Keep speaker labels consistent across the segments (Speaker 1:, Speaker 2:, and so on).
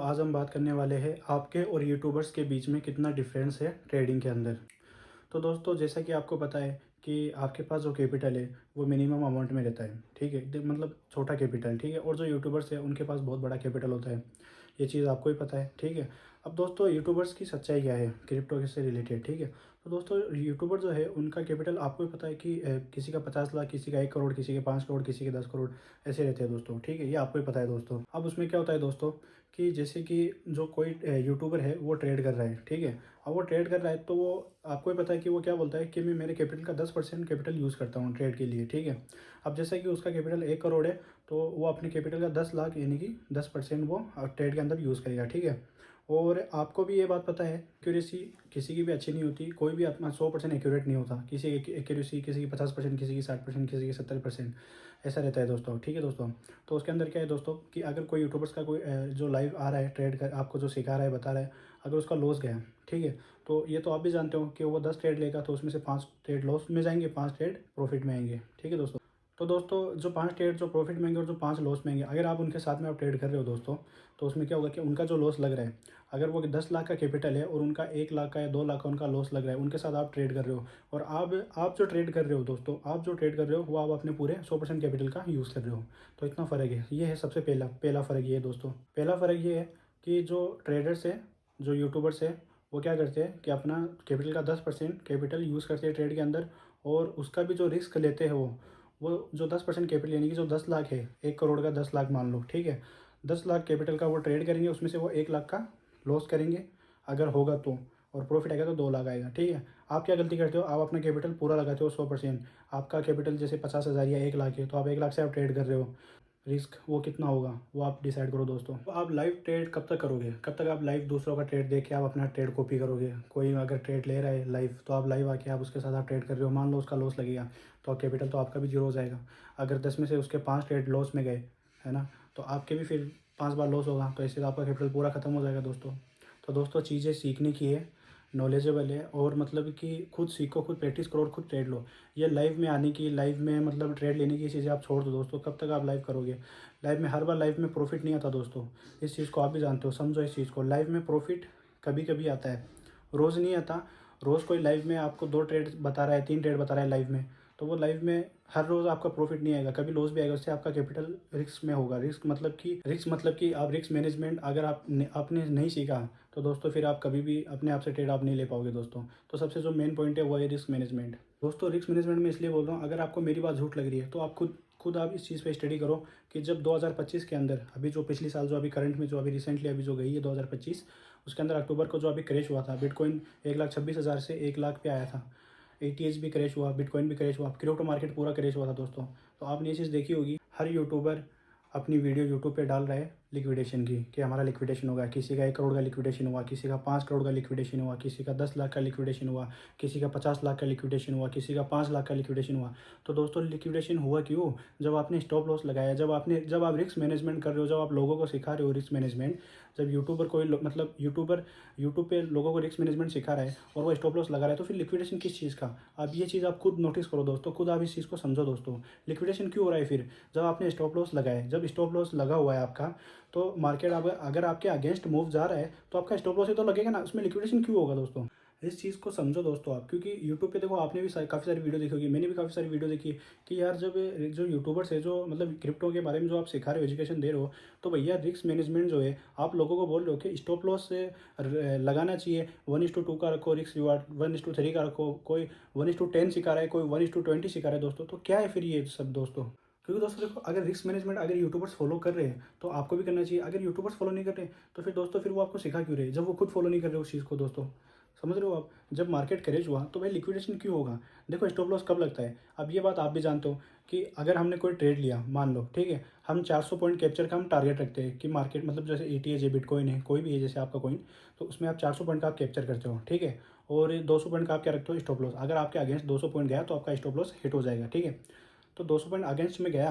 Speaker 1: आज हम बात करने वाले हैं आपके और यूट्यूबर्स के बीच में कितना डिफरेंस है ट्रेडिंग के अंदर। तो दोस्तों जैसा कि आपको पता है कि आपके पास जो कैपिटल है वो मिनिमम अमाउंट में रहता है, ठीक है। मतलब छोटा कैपिटल, ठीक है। और जो यूट्यूबर्स है उनके पास बहुत बड़ा कैपिटल होता है, ये चीज़ आपको ही पता है, ठीक है। अब दोस्तों यूट्यूबर्स की सच्चाई क्या है क्रिप्टो से रिलेटेड, ठीक है। तो दोस्तों यूट्यूबर जो है उनका कैपिटल आपको ही पता है कि किसी का 50 लाख, किसी का 1 करोड़, किसी के 5 करोड़, किसी के 10 करोड़, ऐसे रहते हैं दोस्तों, ठीक है। ये आपको ही पता है दोस्तों। अब उसमें क्या होता है दोस्तों कि जैसे कि जो कोई यूट्यूबर है वो ट्रेड कर रहा है, ठीक है। अब वो ट्रेड कर रहा है तो वो आपको ही पता है कि वो क्या बोलता है कि मैं मेरे कैपिटल का 10% कैपिटल यूज़ करता हूँ ट्रेड के लिए, ठीक है। अब जैसे कि उसका कैपिटल 1 करोड़ है तो वो अपने कैपिटल का 10 लाख यानी कि 10% वो ट्रेड के अंदर यूज़ करेगा, ठीक है। और आपको भी ये बात पता है एक्यूरेसी किसी की भी अच्छी नहीं होती, कोई भी अपना 100% एक्यूरेट नहीं होता। किसी एक्यूरेसी किसी की 50%, किसी की 60%, किसी की 70%, ऐसा रहता है दोस्तों, ठीक है दोस्तों। तो उसके अंदर क्या है दोस्तों कि अगर कोई यूट्यूबर्स का कोई जो लाइव आ रहा है ट्रेड कर आपको जो सिखा रहा है बता रहा है, अगर उसका लॉस गया, ठीक है, तो ये तो आप भी जानते हो कि वो 10 ट्रेड लेगा तो उसमें से 5 ट्रेड लॉस में जाएंगे, 5 ट्रेड प्रॉफिट में आएंगे, ठीक है दोस्तों। तो दोस्तों जो 5 ट्रेड जो प्रॉफिट में आएंगे और जो 5 लॉस में आएंगे, अगर आप उनके साथ में आप ट्रेड कर रहे हो दोस्तों, तो उसमें क्या होगा कि उनका जो लॉस लग रहा है, अगर वो 10 लाख का कैपिटल है और उनका 1 लाख का या 2 लाख का उनका लॉस लग रहा है, उनके साथ आप ट्रेड कर रहे हो, और आप जो ट्रेड कर रहे हो दोस्तों, आप जो ट्रेड कर रहे हो वो आप अपने पूरे 100% कैपिटल का यूज़ कर रहे हो। तो इतना फ़र्क है, ये है सबसे पहला पहला फ़र्क ये है दोस्तों। पहला फ़र्क ये है कि जो ट्रेडर्स है, जो यूट्यूबर्स है, वो क्या करते हैं कि अपना कैपिटल का 10% कैपिटल यूज़ करते हैं ट्रेड के अंदर, और उसका भी जो रिस्क लेते हैं वो जो 10% कैपिटल यानी कि जो 10 लाख है, 1 करोड़ का 10 लाख मान लो, ठीक है। 10 लाख कैपिटल का वो ट्रेड करेंगे, उसमें से वो 1 लाख का लॉस करेंगे अगर होगा तो, और प्रॉफिट आएगा तो 2 लाख आएगा, ठीक है। आप क्या गलती करते हो, आप अपना कैपिटल पूरा लगाते हो 100%। आपका कैपिटल जैसे 50,000 या 1 लाख है तो आप 1 लाख से आप ट्रेड कर रहे हो, रिस्क वो कितना होगा वो आप डिसाइड करो दोस्तों। तो आप लाइव ट्रेड कब तक करोगे, कब तक आप लाइव दूसरों का ट्रेड देख के आप अपना ट्रेड कॉपी करोगे। कोई अगर ट्रेड ले रहा है लाइव तो आप लाइव आके आप उसके साथ आप ट्रेड कर रहे हो, मान लो उसका लॉस लगेगा तो कैपिटल तो आपका भी जीरो हो जाएगा। अगर 10 में से उसके 5 ट्रेड लॉस में गए, है ना, तो आपके भी फिर 5 बार लॉस होगा, तो इससे तो आपका कैपिटल पूरा खत्म हो जाएगा दोस्तों। तो दोस्तों चीज़ें सीखने की है, नॉलेजेबल है, और मतलब कि खुद सीखो, खुद प्रैक्टिस करो और खुद ट्रेड लो। ये लाइव में आने की, लाइव में मतलब ट्रेड लेने की चीज़ें आप छोड़ दो दोस्तों। कब तक आप लाइव करोगे, लाइव में हर बार लाइव में प्रॉफिट नहीं आता दोस्तों। इस चीज़ को आप भी जानते हो, समझो इस चीज़ को। लाइव में प्रॉफिट कभी कभी आता है, रोज़ नहीं आता। रोज़ कोई लाइव में आपको 2 ट्रेड बता रहा है, 3 ट्रेड बता रहा है लाइव में, तो वो लाइव में हर रोज़ आपका प्रॉफिट नहीं आएगा, कभी लॉस भी आएगा, उससे आपका कैपिटल रिस्क में होगा। रिस्क मतलब कि आप रिस्क मैनेजमेंट अगर आपने नहीं सीखा तो दोस्तों फिर आप कभी भी अपने आप से ट्रेड आप नहीं ले पाओगे दोस्तों। तो सबसे जो मेन पॉइंट है वो है रिस्क मैनेजमेंट दोस्तों। रिस्क मैनेजमेंट में इसलिए बोल रहा हूँ, अगर आपको मेरी बात झूठ लग रही है तो आप खुद आप इस चीज़ पे स्टडी करो कि जब 2025 के अंदर, अभी जो पिछली साल जो अभी करंट में जो अभी रिसेंटली अभी जो गई है 2025, उसके अंदर अक्टूबर को जो अभी क्रैश हुआ था, बिटकॉइन 1,26,000 से 1 लाख पे आया था। एटीएच भी क्रैश हुआ, बिटकॉइन भी क्रैश हुआ, क्रिप्टो मार्केट पूरा क्रैश हुआ था दोस्तों। तो आपने ये चीज़ देखी होगी, हर यूट्यूबर अपनी वीडियो यूट्यूब पे डाल रहा है लिक्विडेशन की, कि हमारा लिक्विडेशन होगा, किसी का 1 करोड़ का लिक्विडेशन हुआ, किसी का 5 करोड़ का लिक्विडेशन हुआ, किसी का 10 लाख का लिक्विडेशन हुआ, किसी का 50 लाख का लिक्विडेशन हुआ, किसी का 5 लाख का लिक्विडेशन हुआ। तो दोस्तों लिक्विडेशन हुआ क्यों, जब आपने स्टॉप लॉस लगाया, जब आप रिस्क मैनेजमेंट कर रहे हो, जब आप लोगों को सिखा रहे हो रिस्क मैनेजमेंट। जब यूट्यूबर कोई मतलब यूट्यूबर यूट्यूब पे लोगों को रिस्क मैनेजमेंट सिखा रहा है और वो स्टॉप लॉस लगा रहा है, तो फिर लिक्विडेशन किस चीज़ का। अब ये चीज़ आप खुद नोटिस करो दोस्तों, खुद आप इस चीज़ को समझो दोस्तों। लिक्विडेशन क्यों हो रहा है फिर, जब आपने स्टॉप लॉस लगाया है, जब स्टॉप लॉस लगा हुआ है आपका, तो मार्केट अगर आपके अगेंस्ट मूव जा रहा है तो आपका स्टॉप लॉस ही तो लगेगा ना, उसमें लिक्विडेशन क्यों होगा दोस्तों। इस चीज़ को समझो दोस्तों आप, क्योंकि यूट्यूब पे देखो आपने भी काफ़ी सारी वीडियो देखी होगी, मैंने भी काफ़ी सारी वीडियो देखी कि यार जब जो यूट्यूबर्स है जो मतलब क्रिप्टो के बारे में जो आप सिखा रहे हो, एजुकेशन दे रहे हो, तो भैया रिस्क मैनेजमेंट जो है आप लोगों को बोल रहे हो कि स्टॉप लॉस से लगाना चाहिए, 1:2 का रखो रिस्क रिवार्ड, 1:3 का रखो, कोई 1:10 सिखा रहा है, कोई 1:20 सिखा रहा है दोस्तों। तो क्या है फिर ये सब दोस्तों। क्योंकि दोस्तों देखो, अगर रिस्क मैनेजमेंट अगर यूट्यूबर्स फॉलो कर रहे हैं तो आपको भी करना चाहिए। अगर यूट्यूबर्स फॉलो नहीं कर रहे तो फिर दोस्तों फिर वो आपको सिखा क्यों रहे, जब वो खुद फॉलो नहीं कर रहे उस चीज़ को दोस्तों। समझ रहे हो आप, जब मार्केट क्रैश हुआ तो भाई लिक्विडेशन क्यों होगा। देखो स्टॉप लॉस कब लगता है, अब ये बात आप भी जानते हो कि अगर हमने कोई ट्रेड लिया मान लो, ठीक है, हम 400 पॉइंट कैप्चर का हम टारगेट रखते हैं कि मार्केट मतलब जैसे एटीएच है, बिटकॉइन है, कोई भी है जैसे आपका कॉइन, तो उसमें आप 400 पॉइंट का आप कैप्चर करते हो, ठीक है। और 200 पॉइंट का आप क्या रखते हो स्टॉप लॉस, अगर आपके अगेंस्ट 200 पॉइंट गया तो आपका स्टॉप लॉस हिट हो जाएगा, ठीक है। तो 200 पॉइंट अगेंस्ट में गया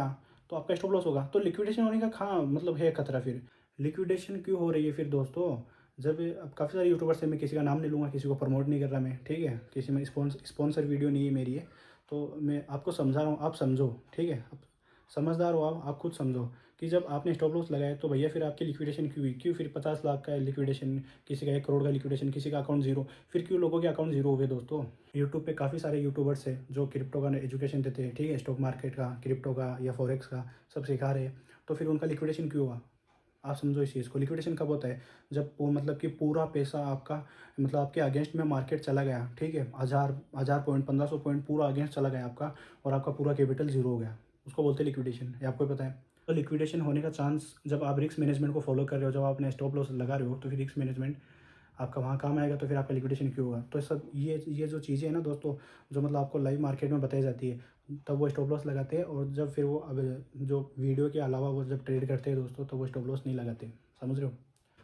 Speaker 1: तो आपका स्टॉप लॉस होगा, तो लिक्विडेशन होने का कहाँ मतलब है खतरा। फिर लिक्विडेशन क्यों हो रही है फिर दोस्तों, जब अब काफ़ी सारे यूट्यूबर्स हैं, मैं किसी का नाम नहीं लूँगा, किसी को प्रमोट नहीं कर रहा मैं, ठीक है, किसी में स्पॉन्सर वीडियो नहीं है मेरी है, तो मैं आपको समझा रहा हूँ, आप समझो, ठीक है। आप समझदार हो, आप खुद समझो कि जब आपने स्टॉप लॉस लगाया तो भैया फिर आपकी लिक्विडेशन क्यों हुई? क्यों फिर 50 लाख का लिक्विडेशन, किसी का 1 करोड़ का लिक्विडेशन, किसी का अकाउंट ज़ीरो, फिर क्यों लोगों के अकाउंट ज़ीरो हुए दोस्तों? यूट्यूब पे काफ़ी सारे यूट्यूबर्स हैं जो क्रिप्टो का एजुकेशन देते हैं, ठीक है? स्टॉक मार्केट का, क्रिप्टो का या फॉरेक्स का, सब सिखा रहे हैं। तो फिर उनका लिक्विडेशन क्यों हुआ? आप समझो इस चीज़ को। लिक्विडेशन कब होता है? जब वो मतलब कि पूरा पैसा आपका मतलब आपके अगेंस्ट में मार्केट चला गया, ठीक है? हज़ार पॉइंट, 1500 पॉइंट पूरा अगेंस्ट चला गया आपका, और आपका पूरा कैपिटल ज़ीरो हो गया। उसको बोलते हैं लिक्विडेशन, ये आपको पता है। तो लिक्विडेशन होने का चांस, जब आप रिस्क मैनेजमेंट को फॉलो कर रहे हो, जब आप अपने स्टॉप लॉस लगा रहे हो, तो फिर रिस्क मैनेजमेंट आपका वहाँ काम आएगा, तो फिर आपका लिक्विडेशन क्यों होगा? तो सब ये जो चीज़ें हैं ना दोस्तों, जो मतलब आपको लाइव मार्केट में बताई जाती है, तब वो स्टॉप लॉस लगाते हैं। और जब फिर वो अब जो वीडियो के अलावा वो जब ट्रेड करते हैं दोस्तों, तो वो स्टॉप लॉस नहीं लगाते। समझ रहे हो?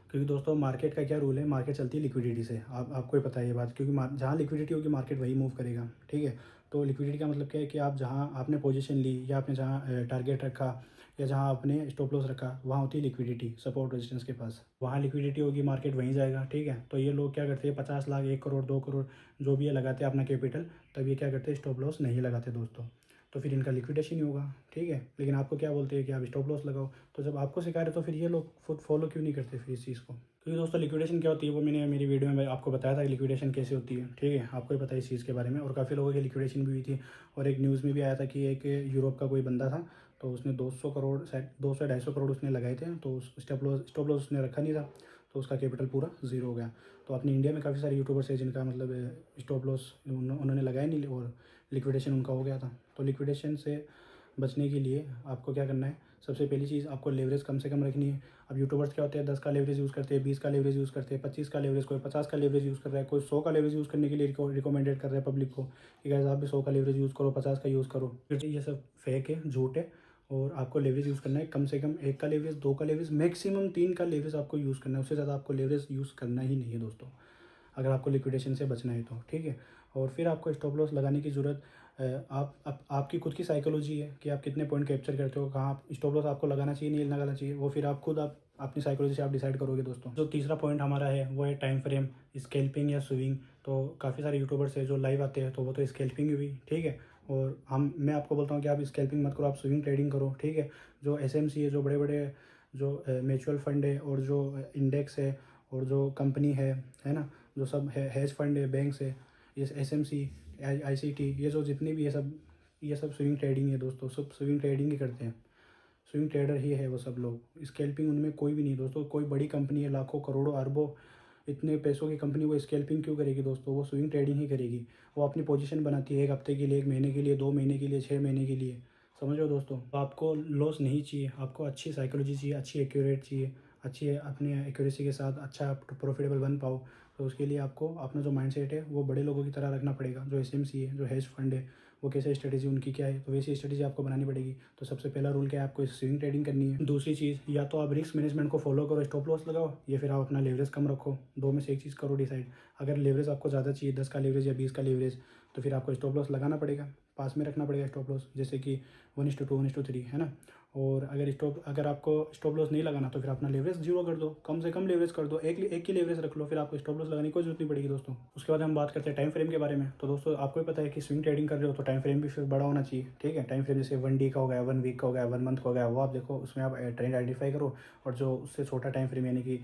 Speaker 1: क्योंकि दोस्तों मार्केट का क्या रूल है, मार्केट चलती है लिक्विडिटी से। आपको ही पता है ये बात, क्योंकि जहाँ लिक्विडिटी होगी मार्केट वही मूव करेगा, ठीक है? तो लिक्विडिटी का मतलब क्या है कि आप जहाँ आपने पोजीशन ली, या आपने जहाँ टारगेट रखा, या जहाँ आपने स्टॉप लॉस रखा, वहाँ होती है लिक्विडिटी, सपोर्ट रेजिस्टेंस के पास। वहाँ लिक्विडिटी होगी, मार्केट वहीं जाएगा, ठीक है? तो ये लोग क्या करते हैं, 50 लाख, 1 करोड़, 2 करोड़ जो भी ये लगाते हैं अपना कैपिटल, तब ये क्या करते हैं, स्टॉप लॉस नहीं लगाते दोस्तों। तो फिर इनका लिक्विडेशन ही होगा, ठीक है? लेकिन आपको क्या बोलते हैं कि आप स्टॉप लॉस लगाओ। तो जब आपको सिखा रहे तो फिर ये लोग खुद फॉलो क्यों नहीं करते फिर इस चीज़ को? क्योंकि दोस्तों लिक्विडेशन क्या होती है, वो मैंने मेरी वीडियो में आपको बताया था कि लिक्विडेशन कैसे होती है, ठीक है? आपको ही पता है इस चीज़ के बारे में। और काफ़ी लोगों की लिक्विडेशन भी हुई थी, और एक न्यूज़ में भी आया था कि एक यूरोप का कोई बंदा था, तो उसने 200 करोड़, शायद 200 250 करोड़ उसने लगाए थे, तो उस स्टॉप लॉस उसने रखा नहीं था, तो उसका कैपिटल पूरा ज़ीरो हो गया। तो अपने इंडिया में काफ़ी सारे यूट्यूबर्स हैं जिनका मतलब स्टॉप लॉस उन्होंने लगाया नहीं, और लिक्विडेशन उनका हो गया था। तो लिक्विडेशन से बचने के लिए आपको क्या करना है, सबसे पहली चीज़ आपको लेवरेज कम से कम रखनी है। अब यूट्यूबर्स क्या होते हैं, 10 का लेवरेज यूज़ करते हैं, 20 का लेवरेज यूज़ करते हैं, 25 का लेवरेज, कोई 50 का लेवरेज यूज़ कर रहा है, कोई 100 का लेवरेज यूज़ करने के लिए रिकमेंडेड कर रहा है पब्लिक को कि गाइस आप भी 100 का लेवरेज यूज़ करो, 50 का यूज़ करो। फिर ये सब फेक है, झूठ है। और आपको लेवरेज यूज़ करना है कम से कम 1 का लेवरेज, 2 का लेवरेज, मैक्सिमम 3 का लेवरेज आपको यूज़ करना है। उससे ज़्यादा आपको लेवरेज यूज़ करना ही नहीं है दोस्तों, अगर आपको लिक्विडेशन से बचना है तो, ठीक है? और फिर आपको स्टॉप लॉस लगाने की ज़रूरत आपकी खुद की साइकोलॉजी है कि आप कितने पॉइंट कैप्चर करते हो, कहाँ आप स्टॉप लॉस आपको लगाना चाहिए, नहीं लगाना चाहिए, वो फिर आप अपनी साइकोलॉजी से आप डिसाइड करोगे दोस्तों। जो तीसरा पॉइंट हमारा है वो है टाइम फ्रेम, स्कैल्पिंग या स्विंग। तो काफ़ी सारे यूट्यूबर्स हैं जो लाइव आते हैं, तो वो तो स्कैल्पिंग हुई, ठीक है? और मैं आपको बोलता हूँ कि आप स्कैल्पिंग मत करो, आप स्विंग ट्रेडिंग करो, ठीक है? जो एसएमसी है, जो बड़े बड़े जो म्यूचुअल फंड है, और जो इंडेक्स है, और जो कंपनी है ना, जो सब है, हेज फंड है, बैंक्स है, ये एसएमसी, आईसीटी, ये जो जितनी भी ये सब स्विंग ट्रेडिंग है दोस्तों, सब स्विंग ट्रेडिंग ही करते हैं। स्विंग ट्रेडर ही है वो सब लोग, स्कैल्पिंग उनमें कोई भी नहीं दोस्तों। कोई बड़ी कंपनी है, लाखों करोड़ों अरबों इतने पैसों की कंपनी, वो स्कैल्पिंग क्यों करेगी दोस्तों? वो स्विंग ट्रेडिंग ही करेगी। वो अपनी पोजीशन बनाती है 1 हफ्ते के लिए, 1 महीने के लिए, 2 महीने के लिए, 6 महीने के लिए। समझ रहे हो दोस्तों? तो आपको लॉस नहीं चाहिए, आपको अच्छी साइकोलॉजी चाहिए, अच्छी एक्यूरेट चाहिए, अच्छी अपनी एक्यूरेसी के साथ अच्छा प्रॉफिटेबल बन पाओ। तो उसके लिए आपको अपना जो माइंडसेट है वो बड़े लोगों की तरह रखना पड़ेगा। जो एसएमसी है, जो हेज फंड है, वो कैसे स्ट्रेटेजी उनकी क्या है, तो वैसी स्ट्रेटेजी आपको बनानी पड़ेगी। तो सबसे पहला रूल क्या है, आपको स्विंग ट्रेडिंग करनी है। दूसरी चीज़, या तो आप रिस्क मैनेजमेंट को फॉलो करो, स्टॉप लॉस लगाओ, या फिर आप अपना लेवरेज कम रखो। दो में से एक चीज़ करो डिसाइड। अगर लेवरेज आपको ज़्यादा चाहिए, 10 का लेवरेज या 20 का लेवरेज, तो फिर आपको स्टॉप लॉस लगाना पड़ेगा, पास में रखना पड़ेगा स्टॉप लॉस, जैसे कि 1:2, 1:3, है ना? और अगर आपको स्टॉप लॉस नहीं लगाना, तो फिर अपना लेवरेज जीरो कर दो, कम से कम लेवरेज कर दो, एक की लेवरेज रख लो, फिर आपको स्टॉप लॉस लगाने की कोई जरूरत नहीं पड़ेगी दोस्तों। उसके बाद हम बात करते हैं टाइम फ्रेम के बारे में। तो दोस्तों आपको भी पता है कि स्विंग ट्रेडिंग कर रहे हो तो टाइम फ्रेम भी फिर बड़ा होना चाहिए, ठीक है? टाइम फ्रेम जैसे 1 डे का हो गया, 1 वीक का हो गया, 1 मंथ का हो गया, वो आप देखो, उसमें आप ट्रेंड आइडेंटिफाई करो। और जो उससे छोटा टाइम फ्रेम, यानी कि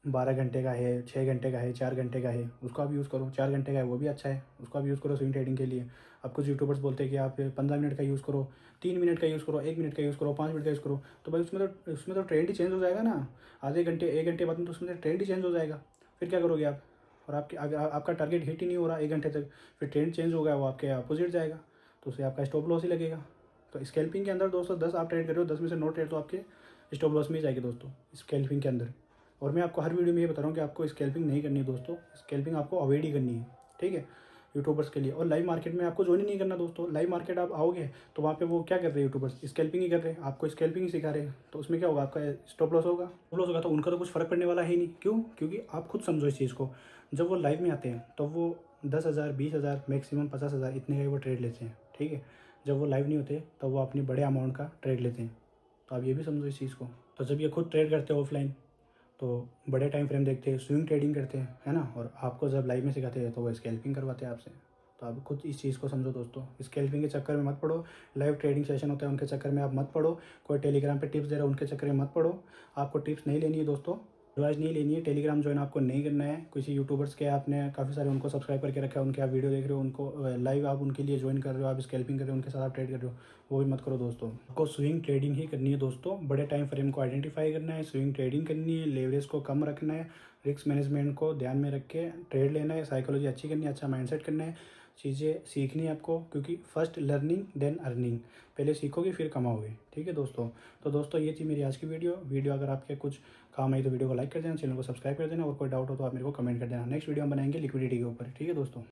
Speaker 1: 12 घंटे का है, 6 घंटे का है, 4 घंटे का है, उसको आप यूज़ करो। 4 घंटे का है वो भी अच्छा है, उसको आप यूज़ करो स्विंग ट्रेडिंग के लिए। अब कुछ यूट्यूबर्स बोलते हैं कि आप 15 मिनट का यूज़ करो, 3 मिनट का यूज़ करो, 1 मिनट का यूज़ करो, 5 मिनट का यूज़ करो। तो भाई उसमें तो ट्रेंड ही चेंज हो जाएगा ना। आधे घंटे, 1 घंटे बाद में तो उसमें ट्रेंड ही चेंज हो जाएगा। फिर क्या करोगे आप? और अगर आपका टारगेट हिट ही नहीं हो रहा 1 घंटे तक, फिर ट्रेंड चेंज हो गया, वो आपके अपोजिट जाएगा, तो उससे आपका स्टॉप लॉस ही लगेगा। तो स्कैल्पिंग के अंदर दोस्तों 10 आप ट्रेड कर रहे हो, 10 में से 9 ट्रेड तो आपके स्टॉप लॉस में ही जाएगी दोस्तों, स्कैल्पिंग के अंदर। और मैं आपको हर वीडियो में ये बता रहा हूँ कि आपको स्कैल्पिंग नहीं करनी है दोस्तों, स्कैल्पिंग आपको अवॉइड ही करनी है, ठीक है? यूट्यूबर्स के लिए। और लाइव मार्केट में आपको ज्वाइन ही नहीं करना दोस्तों। लाइव मार्केट आप आओगे तो वहाँ पे वो क्या कर रहे हैं, यूट्यूबर्स स्कैल्पिंग ही कर रहे हैं, आपको स्कैल्पिंग ही सिखा रहे हैं। तो उसमें क्या होगा, आपका स्टॉप लॉस होगा। स्टॉप लॉस होगा तो उनका तो कुछ फ़र्क पड़ने वाला है ही नहीं। क्यों? क्योंकि आप खुद समझो इस चीज़ को, जब वो लाइव में आते हैं तो वो 10,000, 20,000, मैक्सिमम 50,000 इतने का ही वो ट्रेड लेते हैं, ठीक है? जब वो लाइव नहीं होते तब वो अपनी बड़े अमाउंट का ट्रेड लेते हैं। तो आप ये भी समझो इस चीज़ को। तो जब ये खुद ट्रेड करते हैं ऑफलाइन, तो बड़े टाइम फ्रेम देखते हैं, स्विंग ट्रेडिंग करते हैं, है ना? और आपको जब लाइव में सिखाते हैं तो वो स्कैल्पिंग करवाते हैं आपसे। तो आप खुद इस चीज़ को समझो दोस्तों। स्कैल्पिंग के चक्कर में मत पड़ो, लाइव ट्रेडिंग सेशन होता है उनके चक्कर में आप मत पड़ो, कोई टेलीग्राम पे टिप्स दे रहा है उनके चक्कर में मत पड़ो। आपको टिप्स नहीं लेनी है दोस्तों, एडवाइस नहीं लेनी है, टेलीग्राम ज्वाइन आपको नहीं करना है। किसी यूट्यूबर्स के आपने काफ़ी सारे उनको सब्सक्राइब करके रखा है, उनके आप वीडियो देख रहे हो, उनको लाइव आप उनके लिए ज्वाइन कर रहे हो, आप स्कैल्पिंग कर रहे हो, उनके साथ आप ट्रेड कर रहे हो, वो भी मत करो दोस्तों। आपको स्विंग ट्रेडिंग ही करनी है दोस्तों, बड़े टाइम फ्रेम को आइडेंटिफाई करना है, स्विंग ट्रेडिंग करनी है, लेवरेज को कम रखना है, रिस्क मैनेजमेंट को ध्यान में रख के ट्रेड लेना है, साइकोलॉजी अच्छी करनी है, अच्छा माइंडसेट करना है, चीज़ें सीखनी है आपको, क्योंकि फर्स्ट लर्निंग देन अर्निंग, पहले सीखोगे फिर कमाओगे। ठीक है दोस्तों। तो दोस्तों ये थी मेरी आज की वीडियो अगर आपके कुछ काम आई तो वीडियो को लाइक कर देना, चैनल को सब्सक्राइब कर देना, और कोई डाउट हो तो आप मेरे को कमेंट कर देना। नेक्स्ट वीडियो हम बनाएंगे लिक्विडिटी के ऊपर। ठीक है दोस्तों।